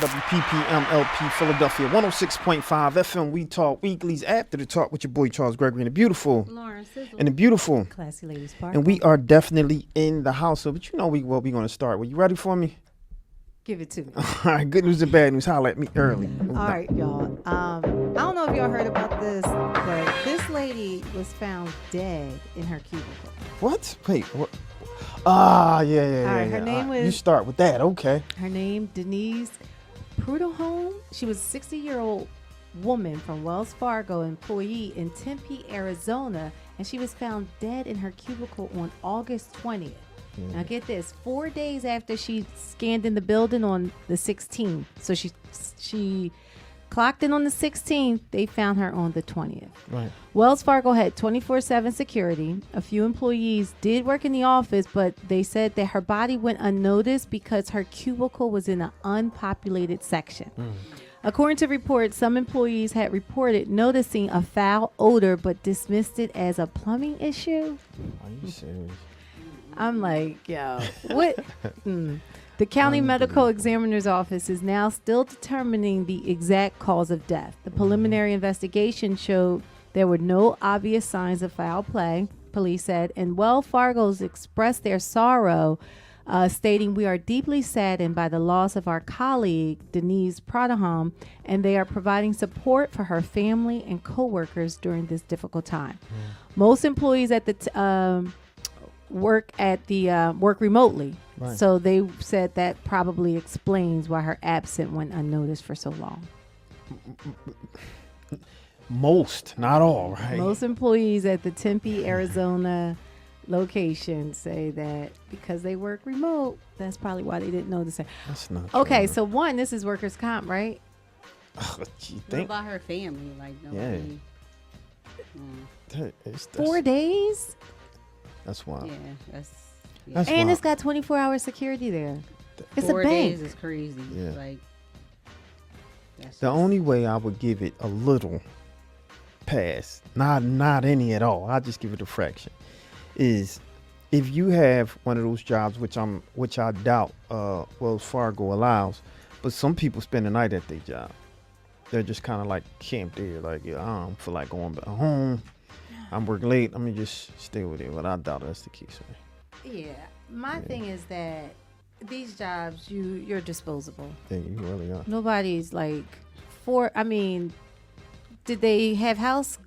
WPPMLP Philadelphia 106.5 FM. We talk weeklies after the talk with your boy Charles Gregory and the beautiful Lauren Sizzle. and the beautiful Classy Ladies Park. And we are definitely in the house. So, but you know what we're going to start. Were you ready for me? Give it to me. All right, good news and bad news. Holler at me early. All right, y'all. I don't know if y'all heard about this, but this lady was found dead in her cubicle. What? Wait, what? Ah, yeah. All right, yeah. her name was. You start with that, okay. Her name, Denise Prudhomme. She was a 60-year-old woman from Wells Fargo, employee in Tempe, Arizona, and she was found dead in her cubicle on August 20th. Yeah. Now get this, 4 days after she scanned in the building on the 16th. So she clocked in on the 16th. They found her on the 20th. Right. Wells Fargo had 24/7 security. A few employees did work in the office, but they said that her body went unnoticed because her cubicle was in an unpopulated section. According to reports, some employees had reported noticing a foul odor but dismissed it as a plumbing issue. Are you serious? I'm like, yo, what? The county medical examiner's office is now still determining the exact cause of death. The preliminary investigation showed there were no obvious signs of foul play, police said, and Wells Fargo's expressed their sorrow, stating, "We are deeply saddened by the loss of our colleague, Denise Prudhomme, and they are providing support for her family and coworkers during this difficult time." Most employees at the work remotely, right. So they said that probably explains why her absence went unnoticed for so long. Most, not all, right? Most employees at the Tempe, Arizona location say that because they work remote, that's probably why they didn't notice it. That's not okay. true. So one, this is workers' comp, right? You What think? about her family? Like, nobody. That's 4 days, That's wild. Yeah, that's That's and wild. it's got 24-hour security there. It's 4 a bank. days is crazy. Yeah. Like, that's The only way I would give it a little pass, not any at all, I'll just give it a fraction, is if you have one of those jobs, which I doubt Wells Fargo allows, but some people spend the night at their job. They're just kind of like camped there, like, yeah, I don't feel like going back home. I'm working late. Let me just stay with it. But I doubt that's the case. Right? Yeah. My thing is that these jobs, you're disposable. Yeah, you really are. Nobody's like did they have house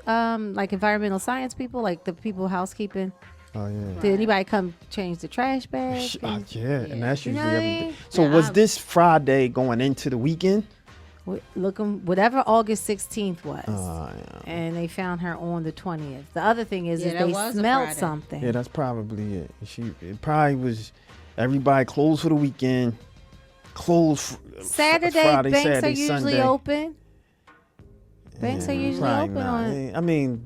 like environmental science people, like the people housekeeping? Oh yeah. Did anybody come change the trash bag? Yeah, and that's You know usually what I every day. mean? So Yeah, was this Friday going into the weekend? Looking whatever August 16th was. Yeah. And they found her on the 20th. The other thing is Yeah, that they was a smelled Friday. something. Yeah, that's probably it. It probably was everybody closed for the weekend. Closed Saturday, Friday, banks Saturday, are usually Sunday. open. Banks are usually probably open not. on. I mean,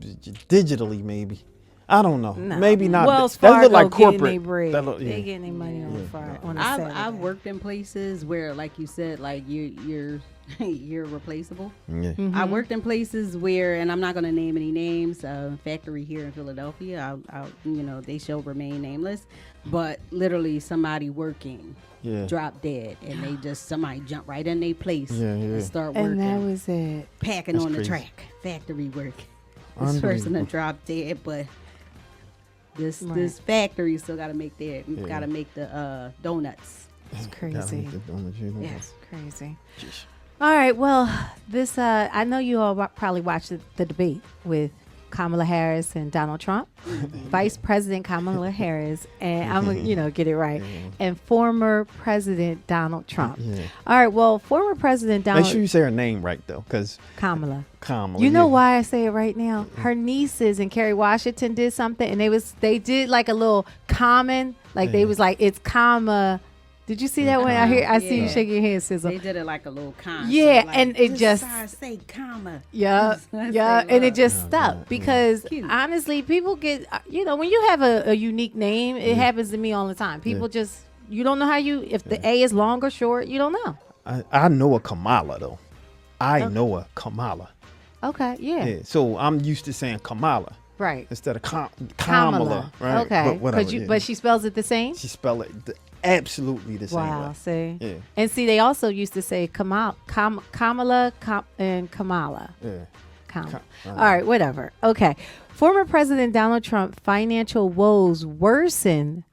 digitally maybe. I don't know. No. Maybe not. Wells That Fargo look like getting corporate. their bread. That look- yeah. They getting their money on Yeah. Friday, on a I've Saturday. worked in places where, like you said, like you're you're replaceable. Yeah. I worked in places where, and I'm not going to name any names, factory here in Philadelphia, they shall remain nameless, but literally somebody working Yeah. dropped dead, and somebody jump right in their place and start and working, that was it. packing That's on crazy. the track, factory work. This person Unbelievable. that dropped dead, but this Right. this factory still got to make Yeah. got to make the donuts. It's Gotta crazy. make the donuts, you know. Yes. Crazy. Jeez. All right. Well, this I know you all probably watched the debate with Kamala Harris and Donald Trump, Vice President Kamala Harris, and I'm gonna get it right, and former President Donald Trump. Yeah. All right. Well, former President Donald Make sure you say her name right though, because Kamala. Kamala. You know yeah. why I say it right now? Her nieces and Kerry Washington did something, and they did like a little common, like they was like, it's comma. Did you see that one? I see you Yeah. shaking your head, Sizzle. They did it like a little concert. Yeah, like, and it this just- side say comma. Yeah, That's yeah, they and it love. just stuck because Cute. honestly, people get when you have a unique name, it happens to me all the time. People just you don't know if the A is long or short, you don't know. I know a Kamala though. I know a Kamala. Okay, yeah, Yeah. So I'm used to saying Kamala right. instead of Kamala. Right. Okay, But whatever. but she spells it the same. She spell it absolutely the same Wow, way. see? Yeah. And see, they also used to say Kamala and Kamala. Yeah. All right, whatever. Okay. Former President Donald Trump financial woes worsened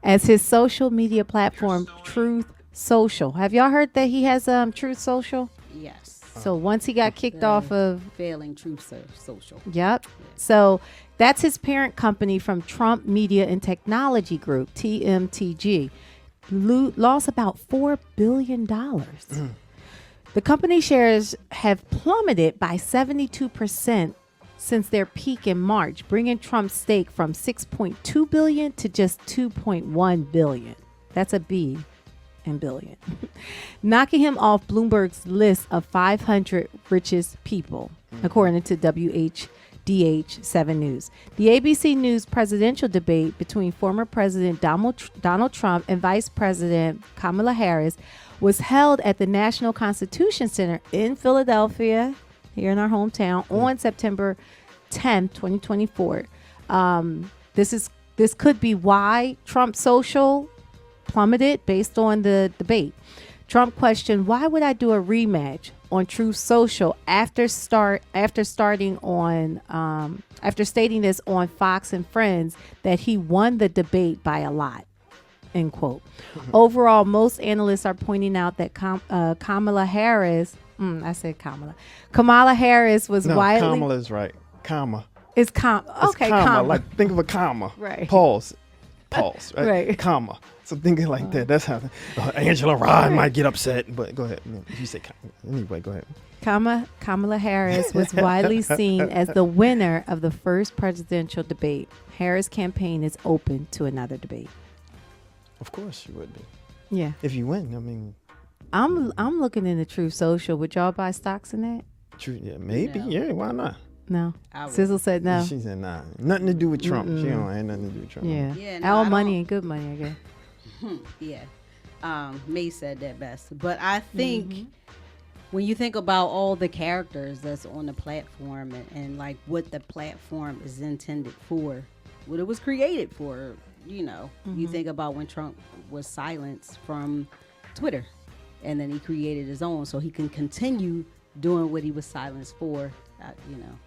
as his social media platform Truth Social. Have y'all heard that he has Truth Social? Yes. So once he got kicked off of Failing Truth Social. Yep. So that's his parent company from Trump Media and Technology Group, TMTG. Lost about $4 billion. The company shares have plummeted by 72% since their peak in March, bringing Trump's stake from $6.2 billion to just $2.1 billion. That's a B in billion. Knocking him off Bloomberg's list of 500 richest people, according to WHDH 7 News. The ABC News presidential debate between former President Donald Trump and Vice President Kamala Harris was held at the National Constitution Center in Philadelphia, here in our hometown, on September 10th, 2024. This could be why Trump Social plummeted based on the debate. Trump questioned, "Why would I do a rematch on Truth Social after stating this on Fox and Friends that he won the debate by a lot?" End quote. Overall, most analysts are pointing out that Kamala Harris was widely. Kamala's right. Comma. It's It's okay, comma. comma. Like, think of a comma. Right. Pause. Right? Right. Comma. So thinking like that. That's how Angela Rye might get upset. But go ahead. You say comma. Anyway, go ahead. Kamala Harris was widely seen as the winner of the first presidential debate. Harris' campaign is open to another debate. Of course you would be. Yeah. If you win, I mean. I'm looking into Truth Social. Would y'all buy stocks in that? True. Yeah, maybe. No. Yeah, why not? No. I would. Sizzle said no. She said nah. Nothing to do with Trump. She don't have nothing to do with Trump. Yeah. Yeah, no, Our I money don't- ain't good money, I guess. Yeah. May said that best. But I think when you think about all the characters that's on the platform and like what the platform is intended for, what it was created for, you think about when Trump was silenced from Twitter and then he created his own so he can continue doing what he was silenced for, I can't-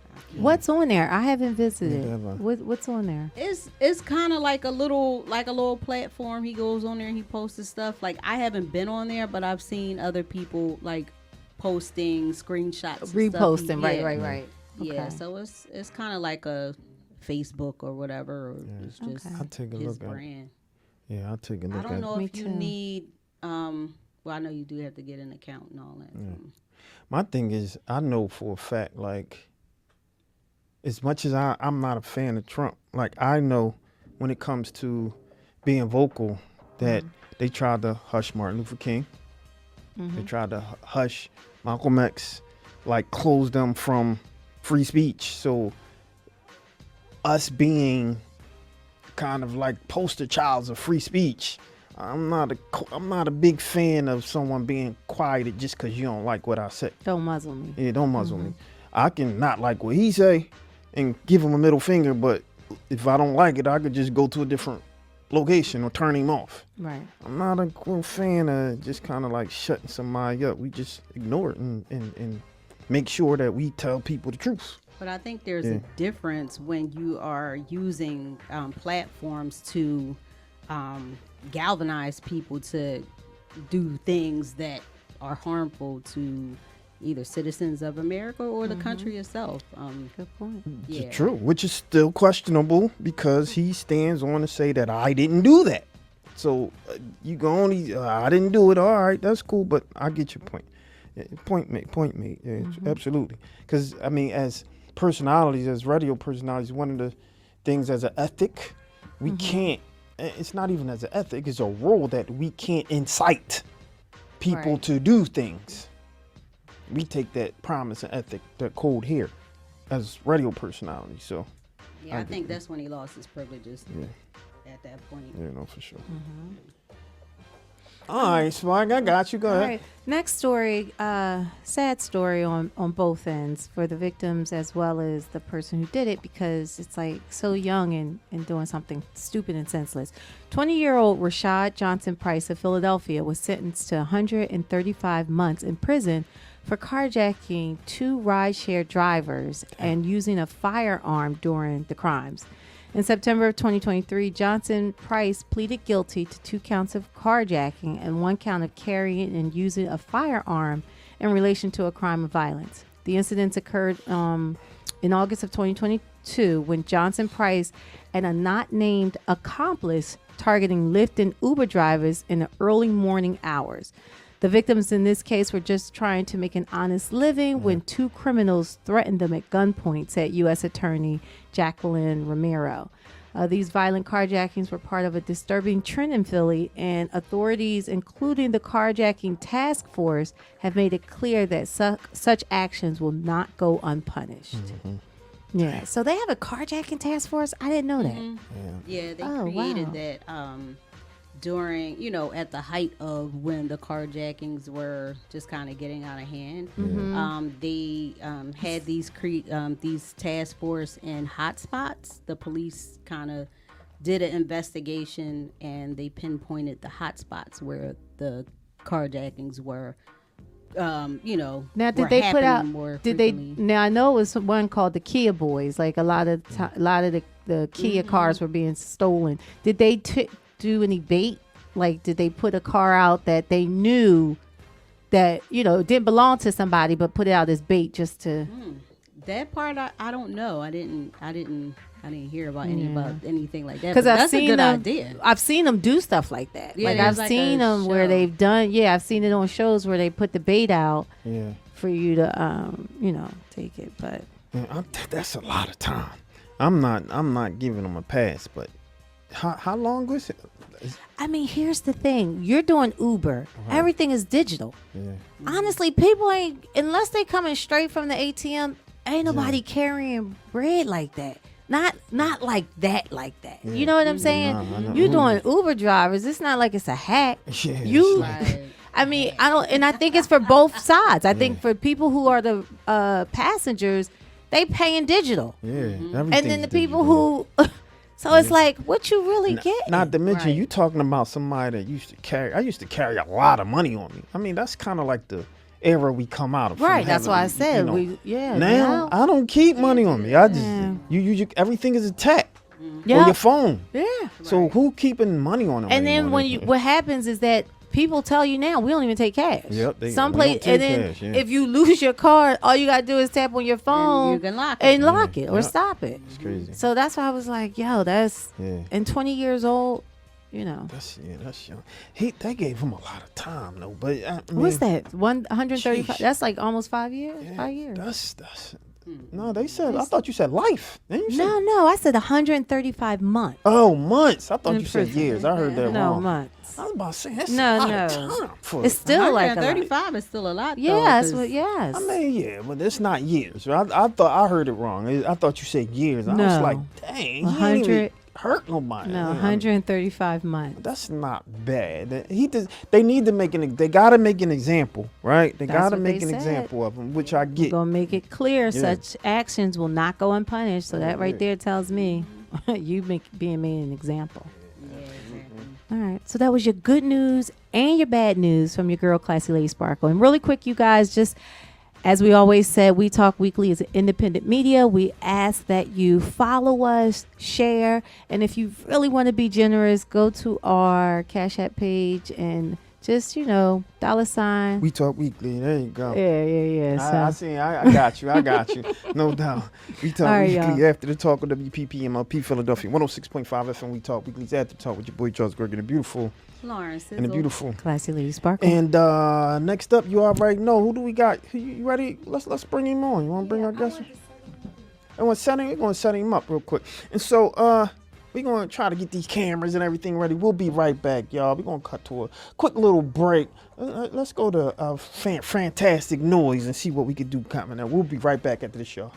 What's on there? I haven't visited. Never. What's on there? It's kind of like a little platform. He goes on there and he posts his stuff. Like, I haven't been on there, but I've seen other people like posting screenshots, and Reposting, stuff. right. Yeah, Okay. so it's kind of like a Facebook or whatever. Or it's just I'll take a his look at it. brand. Yeah, I'll take a I look don't at know it. Me if you too. need. Well, I know you do have to get an account and all that. My thing is, I know for a fact, like, as much as I'm not a fan of Trump, like, I know when it comes to being vocal that they tried to hush Martin Luther King. They tried to hush Malcolm X, like, close them from free speech. So us being kind of like poster childs of free speech, I'm not a big fan of someone being quieted just because you don't like what I say. Don't muzzle me. Yeah, don't muzzle me. I can not like what he say and give him a middle finger, but if I don't like it, I could just go to a different location or turn him off. Right. I'm not a fan of just kind of like shutting somebody up. We just ignore it and make sure that we tell people the truth. But I think there's a difference when you are using platforms to galvanize people to do things that are harmful to either citizens of America or the country itself. Good point. Yeah. True, which is still questionable because he stands on to say that I didn't do that. So you go only, I didn't do it. All right, that's cool, but I get your point. Yeah, point made. Yeah, absolutely. Because, I mean, as personalities, as radio personalities, one of the things as an ethic, we can't, it's not even as an ethic, it's a rule that we can't incite people Right. to do things. We take that promise and ethic, that code here as radio personalities. So, Yeah, I get think that. that's when he lost his privileges at that point. yeah, no, for sure. All right, Spike, I got you. Go All ahead. right. Next story, sad story on both ends for the victims as well as the person who did it, because it's like so young and doing something stupid and senseless. 20-year-old Rashad Johnson Price of Philadelphia was sentenced to 135 months in prison for carjacking 2 rideshare drivers and using a firearm during the crimes. In September of 2023, Johnson Price pleaded guilty to 2 counts of carjacking and 1 count of carrying and using a firearm in relation to a crime of violence. The incidents occurred in August of 2022 when Johnson Price and a not named accomplice targeting Lyft and Uber drivers in the early morning hours. The victims in this case were just trying to make an honest living when 2 criminals threatened them at gunpoint, said U.S. Attorney Jacqueline Romero. These violent carjackings were part of a disturbing trend in Philly, and authorities, including the carjacking task force, have made it clear that such actions will not go unpunished. Yeah, so they have a carjacking task force? I didn't know that. Yeah, they created that during, at the height of when the carjackings were just kind of getting out of hand. They had these task force in hotspots. The police kind of did an investigation and they pinpointed the hotspots where the carjackings were. Now, did they put out? Did they? Now I know it was one called the Kia Boys. Like a lot of the Kia cars were being stolen. Did they do any bait? Like, did they put a car out that they knew that didn't belong to somebody, but put it out as bait just to? That part I don't know. I didn't hear about anything like that. Because that's a good idea. I've seen them do stuff like that. Yeah, like I've seen them show. where they've done. Yeah, I've seen it on shows where they put the bait out. For you to take it, but that's a lot of time. I'm not giving them a pass, but how long was it? I mean, here's the thing. You're doing Uber. Everything is digital. Honestly, people ain't, unless they coming straight from the ATM, ain't nobody carrying bread like that. Not like that. You know what I'm saying? You're doing Uber drivers. It's not like it's a hack. I mean, I think it's for both sides. I think for people who are the passengers, they paying digital. And then the people who so it's like, what you really get? Not to mention, you talking about somebody that used to carry. I used to carry a lot of money on me. I mean, that's kind of like the era we come out of. Right. That's why I said Now I don't keep money on me. I just you everything is attacked on your phone. So who keeping money on them? And then what happens is that people tell you now we don't even take cash. Some place, and then if you lose your card, all you gotta do is tap on your phone and you can lock it or stop it. It's crazy. So that's why I was like, yo, that's and 20 years old, That's young. They gave him a lot of time though. But I mean, what's that? 135. That's like almost 5 years. 5 years. That's. No, they said. I thought you said life. No. I said 135 months. Oh, months. I thought you said years. I heard that wrong. No, months. I was about to say that's a lot of time for it's still like 135 is still a lot. Yes, yes. I mean, but it's not years. I thought I heard it wrong. I thought you said years. I was like, dang, 100. He didn't even hurt nobody. No, 135 months. That's not bad. They need to make they gotta make an example, right? They gotta make an example of them, which I get. We're gonna make it clear such actions will not go unpunished. So that right there tells me you being made an example. All right, so that was your good news and your bad news from your girl, Classy Lady Sparkle. And really quick, you guys, just as we always said, We Talk Weekly is an independent media. We ask that you follow us, share, and if you really want to be generous, go to our Cash App page and just, $. We Talk Weekly. There you go. Yeah. I got you. No doubt. We Talk Weekly after the talk with WPP MLP Philadelphia 106.5 FM. We Talk Weekly's after talk with your boy Charles Gregory, the beautiful Lauren Sizzle. And the beautiful Classy Lady Sparkle. And next up, you already know who do we got? You ready? Let's bring him on. You want to bring our guest? We're going to set him up real quick. And so we're going to try to get these cameras and everything ready. We'll be right back, y'all. We're going to cut to a quick little break. Let's go to Fantastic Noise and see what we can do coming up. We'll be right back after the show.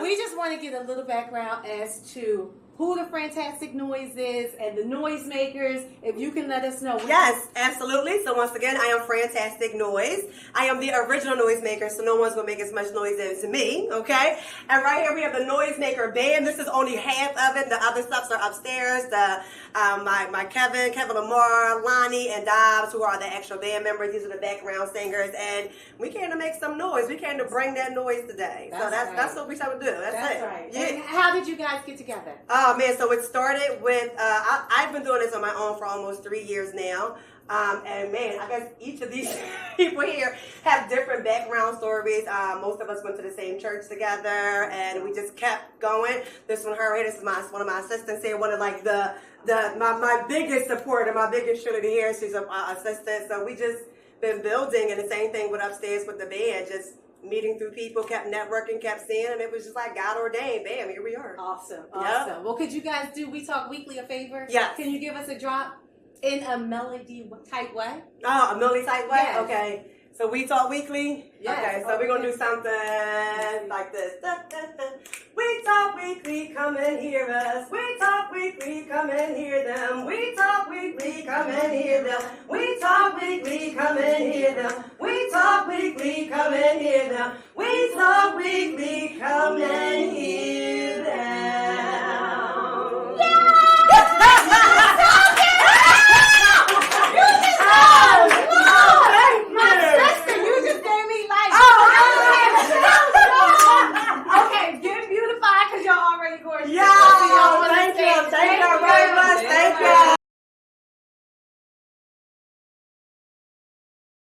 We just want to get a little background as to who the Fantastic Noise is and the noisemakers. If you can let us know. Yes, absolutely. So once again, I am Fantastic Noise. I am the original noisemaker, so no one's going to make as much noise as me, okay? And right here we have the Noisemaker Band. This is only half of it. The other stuffs are upstairs. My Kevin Lamar, Lonnie, and Dobbs, who are the actual band members. These are the background singers. And we came to make some noise. We came to bring that noise today. That's what we try to do. That's it. Right. Yeah. And how did you guys get together? Oh man, so it started with I've been doing this on my own for almost 3 years now. And man, I guess each of these people here have different background stories. Most of us went to the same church together, and we just kept going. This one, her, this is one of my assistants here. One of like my biggest supporter, my biggest cheerleader here. She's an assistant. So we just been building, and the same thing with upstairs with the band. Just meeting through people, kept networking, kept seeing, and it was just like God ordained. Bam, here we are. Awesome. Yep. Well, could you guys do We Talk Weekly a favor? Yes. Can you give us a drop in a melody type way? Oh, a melody type way? Yes. Okay. So we talk weekly? Yes. Okay, so we're going to do something like this. We talk weekly, come and hear us. We talk weekly, come and hear them. We talk weekly, come and hear them.